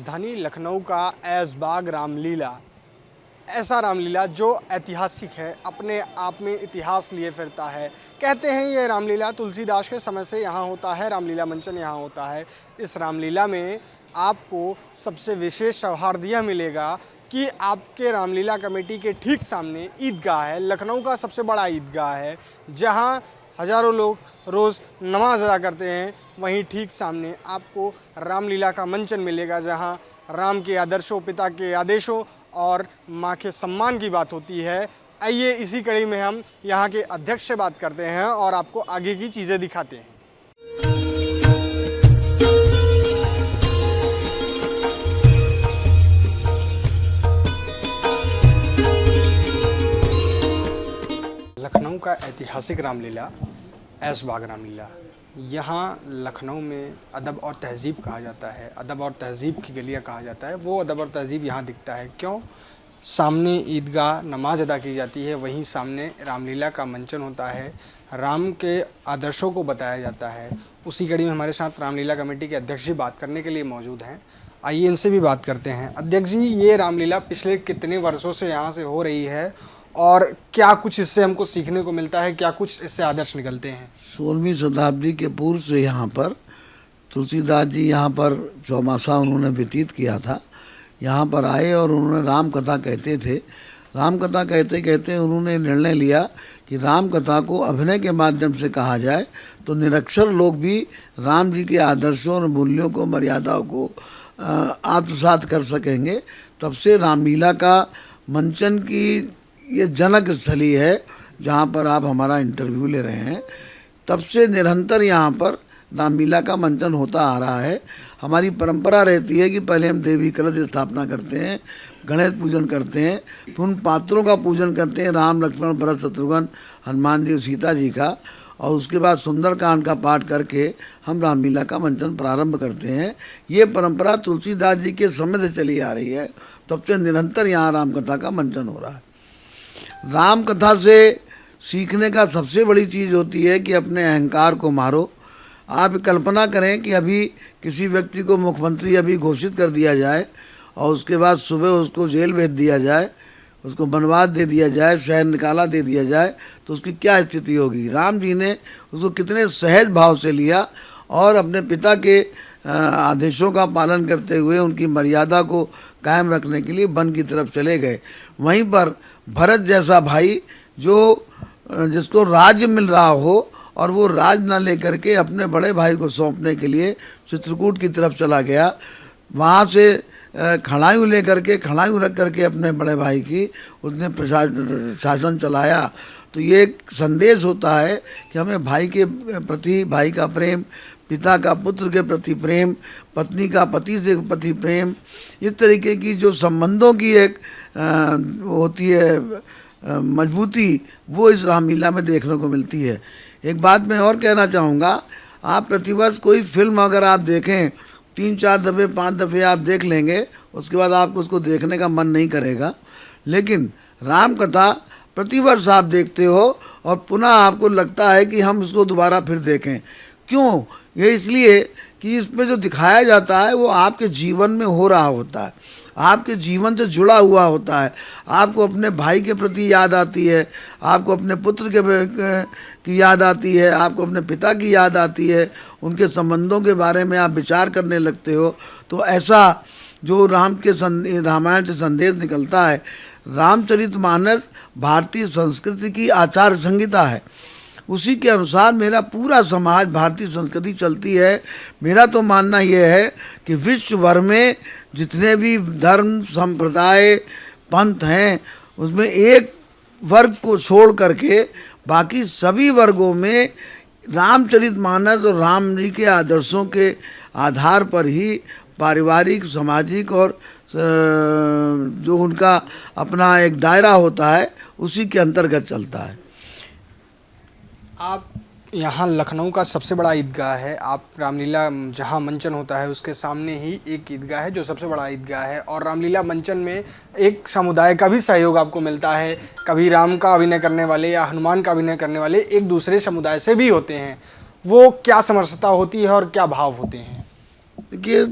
राजधानी लखनऊ का ऐशबाग रामलीला, ऐसा रामलीला जो ऐतिहासिक है, अपने आप में इतिहास लिए फिरता है। कहते हैं ये रामलीला तुलसीदास के समय से यहाँ होता है, रामलीला मंचन यहाँ होता है। इस रामलीला में आपको सबसे विशेष सौहार्द यह मिलेगा कि आपके रामलीला कमेटी के ठीक सामने ईदगाह है, लखनऊ का सबसे बड़ा ईदगाह है, जहाँ हज़ारों लोग रोज़ नमाज अदा करते हैं। वहीं ठीक सामने आपको रामलीला का मंचन मिलेगा, जहां राम के आदर्शों, पिता के आदेशों और मां के सम्मान की बात होती है। आइए इसी कड़ी में हम यहां के अध्यक्ष से बात करते हैं और आपको आगे की चीज़ें दिखाते हैं। लखनऊ का ऐतिहासिक रामलीला, ऐशबाग रामलीला, यहाँ लखनऊ में अदब और तहज़ीब कहा जाता है, अदब और तहज़ीब की गलियाँ कहा जाता है। वो अदब और तहज़ीब यहाँ दिखता है। क्यों? सामने ईदगाह नमाज अदा की जाती है, वहीं सामने रामलीला का मंचन होता है, राम के आदर्शों को बताया जाता है। उसी कड़ी में हमारे साथ रामलीला कमेटी के अध्यक्ष जी बात करने के लिए मौजूद हैं। आइए इनसे भी बात करते हैं। अध्यक्ष जी, ये रामलीला पिछले कितने वर्षों से यहाँ से हो रही है और क्या कुछ इससे हमको सीखने को मिलता है, क्या कुछ इससे आदर्श निकलते हैं? 16वीं शताब्दी के पूर्व से यहाँ पर तुलसीदास जी यहाँ पर चौमासा उन्होंने व्यतीत किया था। यहाँ पर आए और उन्होंने राम कथा कहते थे। राम कथा कहते कहते उन्होंने निर्णय लिया कि राम कथा को अभिनय के माध्यम से कहा जाए तो निरक्षर लोग भी राम जी के आदर्शों और मूल्यों को, मर्यादाओं को आत्मसात कर सकेंगे। तब से रामलीला का मंचन की ये जनक स्थली है जहाँ पर आप हमारा इंटरव्यू ले रहे हैं। तब से निरंतर यहाँ पर रामलीला का मंचन होता आ रहा है। हमारी परंपरा रहती है कि पहले हम देवी कलश स्थापना करते हैं, गणेश पूजन करते हैं, फिर उन पात्रों का पूजन करते हैं, राम, लक्ष्मण, भरत, शत्रुघ्न, हनुमान जी, सीता जी का, और उसके बाद सुंदरकांड का पाठ करके हम रामलीला का मंचन प्रारंभ करते हैं। ये परंपरा तुलसीदास जी के समय से चली आ रही है। तब से निरंतर यहाँ रामकथा का मंचन हो रहा है। राम कथा से सीखने का सबसे बड़ी चीज़ होती है कि अपने अहंकार को मारो। आप कल्पना करें कि अभी किसी व्यक्ति को मुख्यमंत्री अभी घोषित कर दिया जाए और उसके बाद सुबह उसको जेल भेज दिया जाए, उसको बनवास दे दिया जाए, शहर निकाला दे दिया जाए, तो उसकी क्या स्थिति होगी। राम जी ने उसको कितने सहज भाव से लिया और अपने पिता के आदेशों का पालन करते हुए उनकी मर्यादा को कायम रखने के लिए वन की तरफ चले गए। वहीं पर भरत जैसा भाई जो जिसको राज्य मिल रहा हो और वो राज ना लेकर के अपने बड़े भाई को सौंपने के लिए चित्रकूट की तरफ चला गया। वहाँ से खड़ायूँ लेकर के, खड़ायूँ रख करके अपने बड़े भाई की उसने शासन चलाया। तो ये एक संदेश होता है कि हमें भाई के प्रति, भाई का प्रेम, पिता का पुत्र के प्रति प्रेम, पत्नी का पति से प्रति प्रेम, इस तरीके की जो संबंधों की एक होती है मजबूती, वो इस रामलीला में देखने को मिलती है। एक बात मैं और कहना चाहूँगा, आप प्रतिवर्ष कोई फिल्म अगर आप देखें 3-4 दफ़े, 5 दफ़े आप देख लेंगे, उसके बाद आपको उसको देखने का मन नहीं करेगा। लेकिन राम कथा प्रतिवर्ष आप देखते हो और पुनः आपको लगता है कि हम इसको दोबारा फिर देखें। क्यों? ये इसलिए कि इसमें जो दिखाया जाता है वो आपके जीवन में हो रहा होता है, आपके जीवन से जुड़ा हुआ होता है। आपको अपने भाई के प्रति याद आती है, आपको अपने पुत्र की याद आती है, आपको अपने पिता की याद आती है, उनके संबंधों के बारे में आप विचार करने लगते हो। तो ऐसा जो रामायण से संदेश निकलता है। रामचरितमानस भारतीय संस्कृति की आचार संहिता है, उसी के अनुसार मेरा पूरा समाज, भारतीय संस्कृति चलती है। मेरा तो मानना यह है कि विश्व भर में जितने भी धर्म, संप्रदाय, पंथ हैं, उसमें एक वर्ग को छोड़ करके बाकी सभी वर्गों में रामचरितमानस और राम जी के आदर्शों के आधार पर ही पारिवारिक, सामाजिक और जो उनका अपना एक दायरा होता है, उसी के अंतर्गत चलता है। आप यहाँ लखनऊ का सबसे बड़ा ईदगाह है, आप रामलीला जहाँ मंचन होता है उसके सामने ही एक ईदगाह है जो सबसे बड़ा ईदगाह है, और रामलीला मंचन में एक समुदाय का भी सहयोग आपको मिलता है। कभी राम का अभिनय करने वाले या हनुमान का अभिनय करने वाले एक दूसरे समुदाय से भी होते हैं। वो क्या समरसता होती है और क्या भाव होते हैं? देखिए,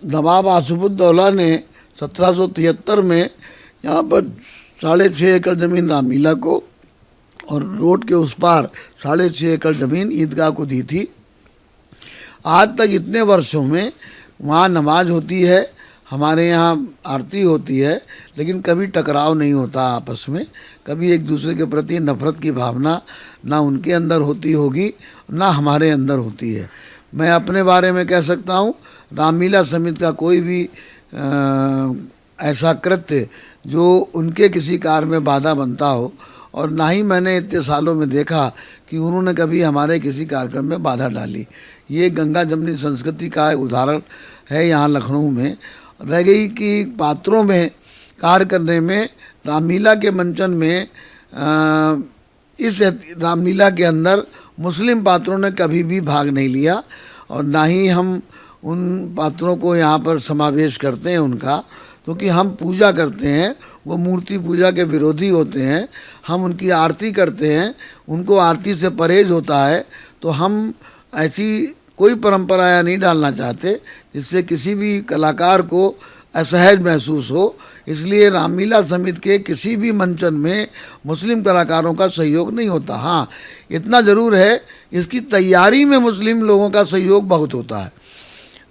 नवाब आसिफुद्दौला ने 1773 में यहाँ पर 6.5 एकड़ ज़मीन रामलीला को और रोड के उस पार 6.5 एकड़ ज़मीन ईदगाह को दी थी। आज तक इतने वर्षों में वहाँ नमाज होती है, हमारे यहाँ आरती होती है, लेकिन कभी टकराव नहीं होता आपस में, कभी एक दूसरे के प्रति नफ़रत की भावना ना उनके अंदर होती होगी ना हमारे अंदर होती है। मैं अपने बारे में कह सकता हूँ, रामलीला समिति का कोई भी ऐसा कृत्य जो उनके किसी कार्य में बाधा बनता हो, और ना ही मैंने इतने सालों में देखा कि उन्होंने कभी हमारे किसी कार्यक्रम में बाधा डाली। ये गंगा जमनी संस्कृति का एक उदाहरण है यहाँ लखनऊ में। रह गई कि पात्रों में कार्य करने में, रामलीला के मंचन में इस रामलीला के अंदर मुस्लिम पात्रों ने कभी भी भाग नहीं लिया, और ना ही हम उन पात्रों को यहाँ पर समावेश करते हैं उनका, क्योंकि हम पूजा करते हैं, वो मूर्ति पूजा के विरोधी होते हैं। हम उनकी आरती करते हैं, उनको आरती से परहेज होता है। तो हम ऐसी कोई परंपरा या नहीं डालना चाहते जिससे किसी भी कलाकार को असहज महसूस हो। इसलिए रामलीला समिति के किसी भी मंचन में मुस्लिम कलाकारों का सहयोग नहीं होता। हाँ, इतना ज़रूर है, इसकी तैयारी में मुस्लिम लोगों का सहयोग बहुत होता है।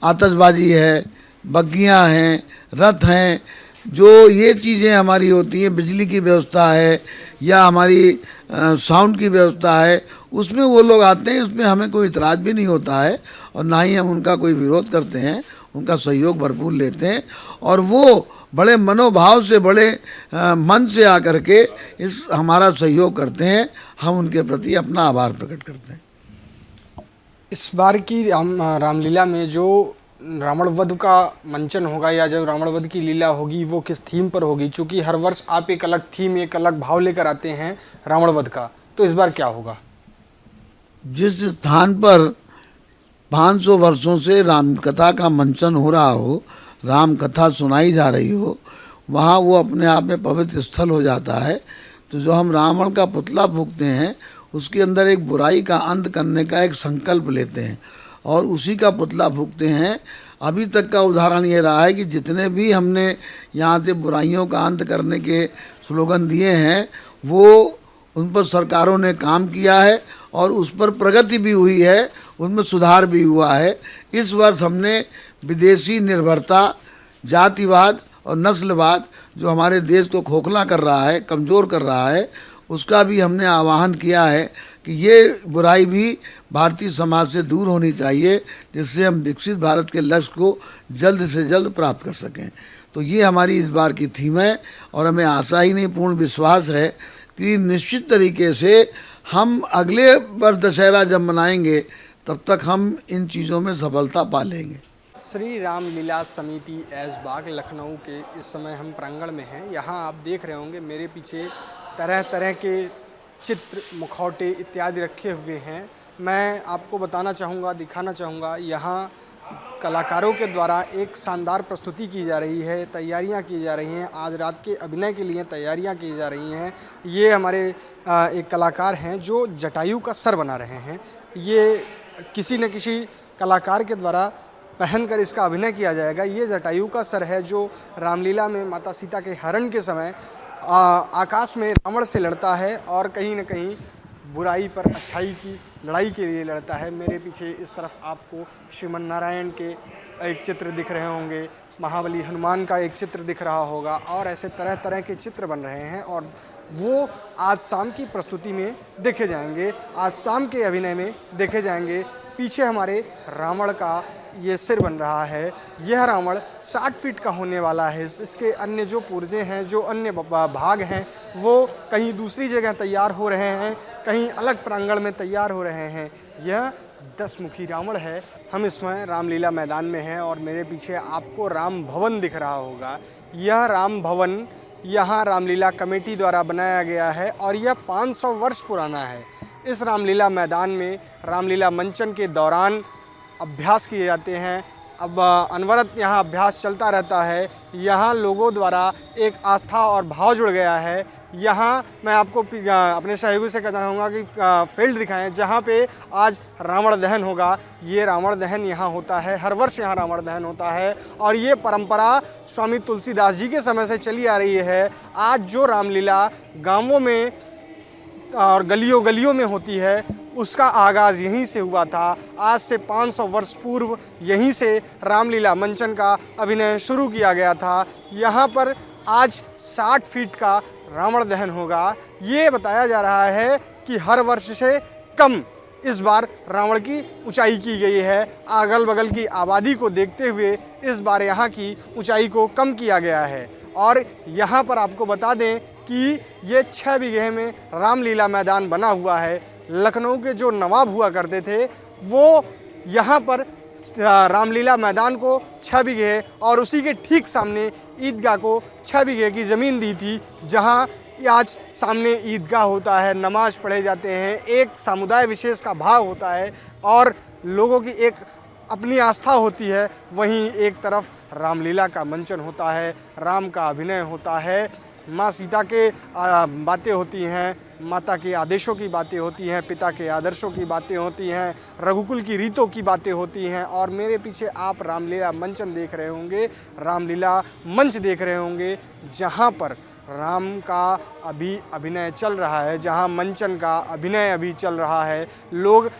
आतिशबाजी है, बग्गियाँ हैं, रथ हैं, जो ये चीज़ें हमारी होती हैं, बिजली की व्यवस्था है या हमारी साउंड की व्यवस्था है, उसमें वो लोग आते हैं। उसमें हमें कोई इतराज़ भी नहीं होता है और ना ही हम उनका कोई विरोध करते हैं, उनका सहयोग भरपूर लेते हैं। और वो बड़े मनोभाव से, बड़े मन से आकर के इस हमारा सहयोग करते हैं। हम उनके प्रति अपना आभार प्रकट करते हैं। इस बार की रामलीला में जो रावण वध का मंचन होगा या जो रावण वध की लीला होगी वो किस थीम पर होगी? क्योंकि हर वर्ष आप एक अलग थीम, एक अलग भाव लेकर आते हैं रावण वध का, तो इस बार क्या होगा? जिस स्थान पर 500 वर्षों से राम कथा का मंचन हो रहा हो, राम कथा सुनाई जा रही हो, वहाँ वो अपने आप में पवित्र स्थल हो जाता है। तो जो हम रावण का पुतला फूंकते हैं, उसके अंदर एक बुराई का अंत करने का एक संकल्प लेते हैं और उसी का पुतला फूंकते हैं। अभी तक का उदाहरण ये रहा है कि जितने भी हमने यहाँ से बुराइयों का अंत करने के स्लोगन दिए हैं, वो उन पर सरकारों ने काम किया है और उस पर प्रगति भी हुई है, उनमें सुधार भी हुआ है। इस वर्ष हमने विदेशी निर्भरता, जातिवाद और नस्लवाद जो हमारे देश को खोखला कर रहा है, कमज़ोर कर रहा है, उसका भी हमने आह्वान किया है कि ये बुराई भी भारतीय समाज से दूर होनी चाहिए, जिससे हम विकसित भारत के लक्ष्य को जल्द से जल्द प्राप्त कर सकें। तो ये हमारी इस बार की थीम है और हमें आशा ही नहीं, पूर्ण विश्वास है कि निश्चित तरीके से हम अगले वर्ष दशहरा जब मनाएंगे तब तक हम इन चीज़ों में सफलता पा लेंगे। श्री रामलीला समिति ऐशबाग लखनऊ के इस समय हम प्रांगण में हैं। यहाँ आप देख रहे होंगे मेरे पीछे तरह तरह के चित्र, मुखौटे इत्यादि रखे हुए हैं। मैं आपको बताना चाहूँगा, दिखाना चाहूँगा, यहाँ कलाकारों के द्वारा एक शानदार प्रस्तुति की जा रही है, तैयारियां की जा रही हैं। आज रात के अभिनय के लिए तैयारियां की जा रही हैं। ये हमारे एक कलाकार हैं जो जटायु का सर बना रहे हैं। ये किसी न किसी कलाकार के द्वारा पहनकर इसका अभिनय किया जाएगा। ये जटायु का सर है जो रामलीला में माता सीता के हरण के समय आकाश में रावण से लड़ता है और कहीं न कहीं बुराई पर अच्छाई की लड़ाई के लिए लड़ता है। मेरे पीछे इस तरफ आपको श्रीमन नारायण के एक चित्र दिख रहे होंगे, महाबली हनुमान का एक चित्र दिख रहा होगा और ऐसे तरह तरह के चित्र बन रहे हैं और वो आज शाम की प्रस्तुति में देखे जाएंगे, आज शाम के अभिनय में देखे जाएंगे। पीछे हमारे रावण का ये सिर बन रहा है। यह रावण 60 फीट का होने वाला है। इसके अन्य जो पुर्जे हैं, जो अन्य भाग हैं, वो कहीं दूसरी जगह तैयार हो रहे हैं, कहीं अलग प्रांगण में तैयार हो रहे हैं। यह 10 मुखी रावण है। हम इसमें रामलीला मैदान में हैं और मेरे पीछे आपको राम भवन दिख रहा होगा। यह राम भवन यहाँ रामलीला कमेटी द्वारा बनाया गया है और यह 500 वर्ष पुराना है। इस रामलीला मैदान में रामलीला मंचन के दौरान अभ्यास किए जाते हैं, अब अनवरत यहाँ अभ्यास चलता रहता है। यहाँ लोगों द्वारा एक आस्था और भाव जुड़ गया है। यहाँ मैं आपको अपने सहयोगी से कहूँगा कि फील्ड दिखाएं जहाँ पे आज रावण दहन होगा। ये रावण दहन यहाँ होता है, हर वर्ष यहाँ रावण दहन होता है और ये परंपरा स्वामी तुलसीदास जी के समय से चली आ रही है। आज जो रामलीला गाँवों में और गलियों गलियों में होती है उसका आगाज़ यहीं से हुआ था। आज से 500 वर्ष पूर्व यहीं से रामलीला मंचन का अभिनय शुरू किया गया था। यहाँ पर आज 60 फीट का रावण दहन होगा। ये बताया जा रहा है कि हर वर्ष से कम इस बार रावण की ऊंचाई की गई है। अगल बगल की आबादी को देखते हुए इस बार यहाँ की ऊंचाई को कम किया गया है। और यहाँ पर आपको बता दें कि ये 6 बीघे में रामलीला मैदान बना हुआ है। लखनऊ के जो नवाब हुआ करते थे वो यहाँ पर रामलीला मैदान को 6 बीघे और उसी के ठीक सामने ईदगाह को 6 बीघे की ज़मीन दी थी, जहाँ आज सामने ईदगाह होता है, नमाज पढ़े जाते हैं, एक समुदाय विशेष का भाव होता है और लोगों की एक अपनी आस्था होती है। वहीं एक तरफ रामलीला का मंचन होता है, राम का अभिनय होता है, माँ सीता के बातें होती हैं, माता के आदेशों की बातें होती हैं, पिता के आदर्शों की बातें होती हैं, रघुकुल की रीतों की बातें होती हैं। और मेरे पीछे आप रामलीला मंचन देख रहे होंगे, रामलीला मंच देख रहे होंगे, जहाँ पर राम का अभी अभिनय चल रहा है, जहाँ मंचन का अभिनय अभी चल रहा है। लोग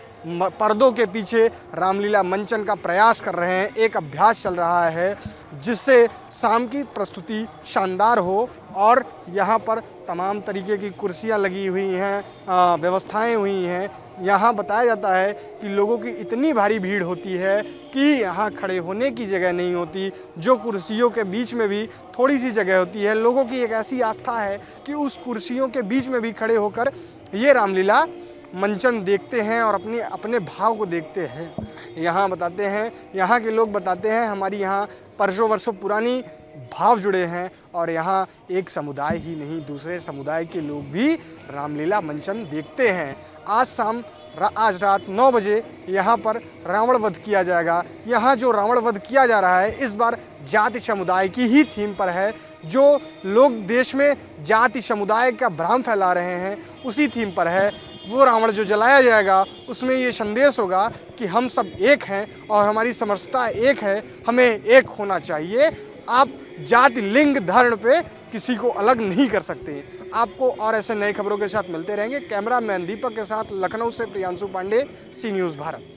पर्दों के पीछे रामलीला मंचन का प्रयास कर रहे हैं, एक अभ्यास चल रहा है जिससे शाम की प्रस्तुति शानदार हो। और यहाँ पर तमाम तरीके की कुर्सियाँ लगी हुई हैं, व्यवस्थाएं हुई हैं। यहाँ बताया जाता है कि लोगों की इतनी भारी भीड़ होती है कि यहाँ खड़े होने की जगह नहीं होती, जो कुर्सियों के बीच में भी थोड़ी सी जगह होती है। लोगों की एक ऐसी आस्था है कि उस कुर्सियों के बीच में भी खड़े होकर ये रामलीला मंचन देखते हैं और अपने भाव को देखते हैं। यहाँ बताते हैं, यहाँ के लोग बताते हैं, हमारी यहाँ वर्षों वर्षों पुरानी भाव जुड़े हैं और यहाँ एक समुदाय ही नहीं दूसरे समुदाय के लोग भी रामलीला मंचन देखते हैं। आज रात 9 बजे यहाँ पर रावण वध किया जाएगा। यहाँ जो रावण वध किया जा रहा है इस बार जाति समुदाय की ही थीम पर है। जो लोग देश में जाति समुदाय का भ्रम फैला रहे हैं उसी थीम पर है। वो रावण जो जलाया जाएगा उसमें ये संदेश होगा कि हम सब एक हैं और हमारी समरसता एक है, हमें एक होना चाहिए। आप जाति लिंग धर्म पे किसी को अलग नहीं कर सकते। आपको और ऐसे नए खबरों के साथ मिलते रहेंगे। कैमरामैन दीपक के साथ लखनऊ से प्रियांशु पांडे, सी न्यूज़ भारत।